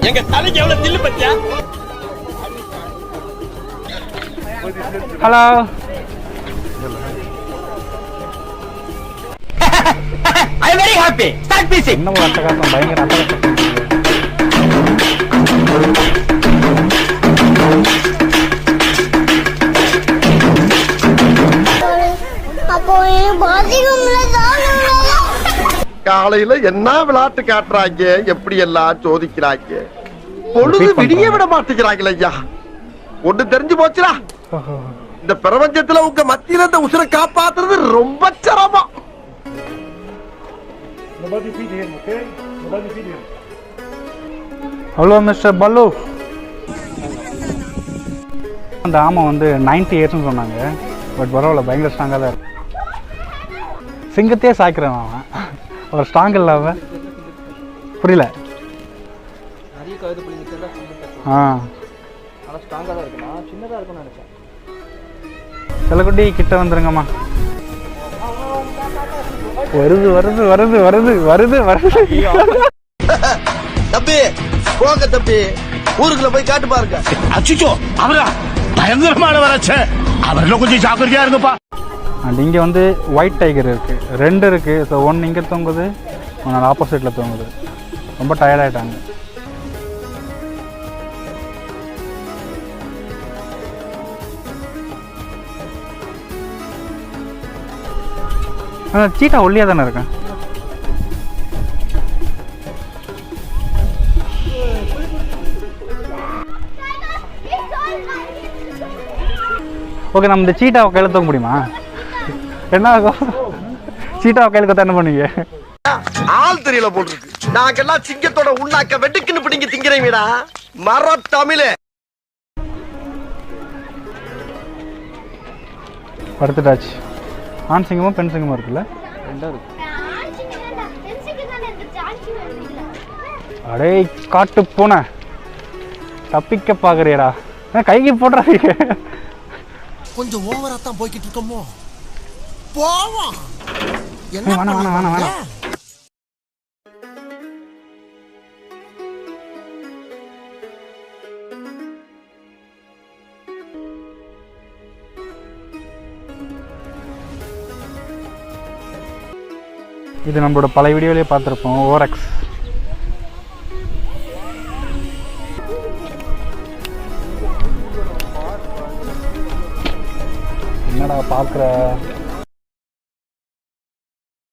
எங்க தலைக்கு எவ்வளவு தில்லு பத்தியா? Hello I am very happy. Start பீசிங். என்ன ஒரு அட்டகாசம், பயங்கர அட்டகாசம். காலையில என்ன விளையாட்டு காட்டுறாங்க, எப்படி எல்லாம் சோதிக்கிறாங்க. பொழுது விடிய விட மாட்டேங்கிறாங்களே ஐயா. ஒண்ணு தெரிஞ்சு போச்சுடா, இந்த பிரபஞ்சத்துல உங்க மத்தியில இந்த உசுரை காப்பாத்துறது ரொம்ப சிரமம். ஹலோ மிஸ்டர் பல்லு. அந்த ஆமை வந்து 90 இயர்ஸ்னு சொன்னாங்க. பட் பரவாயில்ல, பயங்கர ஸ்ட்ராங்காக தான் இருக்கு. சிங்கத்தையே சாய்க்கிறேன் அவன். அவர் ஸ்ட்ராங் இல்லாம புரியல. செல்லக்குட்டி கிட்ட வந்துருங்கம்மா. வருது வருது வருது வருது வருது வருது. தம்பி போங்க தம்பி, ஊருக்குள்ள போய் காட்டு பாருங்க. அச்சுச்சோ, அவரா பயங்கரமான வராச்சே. அவர்ல கொஞ்சம் ஜாக்கிரதையா இருங்கப்பா. அண்ட் இங்கே வந்து ஒயிட் டைகர் இருக்குது, 2 இருக்குது. ஸோ 1 இங்கே தூங்குது, 1 ஆப்போசிட்டில் தூங்குது. ரொம்ப டயர்டாயிட்டாங்க. சீட்டா ஒல்லியாக தானே இருக்கேன். ஓகே, நம்ம இந்த சீட்டாவை கையில் தூக்க முடியுமா? என்ன ஆகும்? சீட்டாவை கையில் கொத்த என்ன பண்ணுவீங்க? ஆள் தெரியல போட்டுருக்கு. நாங்கெல்லாம் சிங்கத்தோட உண்ணாக்க வெட்டுக்குன்னு பிடிங்க திங்கிறீங்கடா மர தமிழே. படுத்துட்டாச்சு. ஆண் சிங்கமும் பெண் சிங்கமும் இருக்குல்ல? அடே காட்டு பூனை, தப்பிக்க பாக்குறியடா. கைக்கு போடுறாங்க. கொஞ்சம் ஓவரா தான் போய்கிட்டு இருக்கோமோ. போவோம். வேணாம் வேணாம் வேணாம் வேணாம். இது நம்மளோட பல வீடியோலயே பார்த்துருப்போம், ஓரக்ஸ். என்னடா பார்க்குற?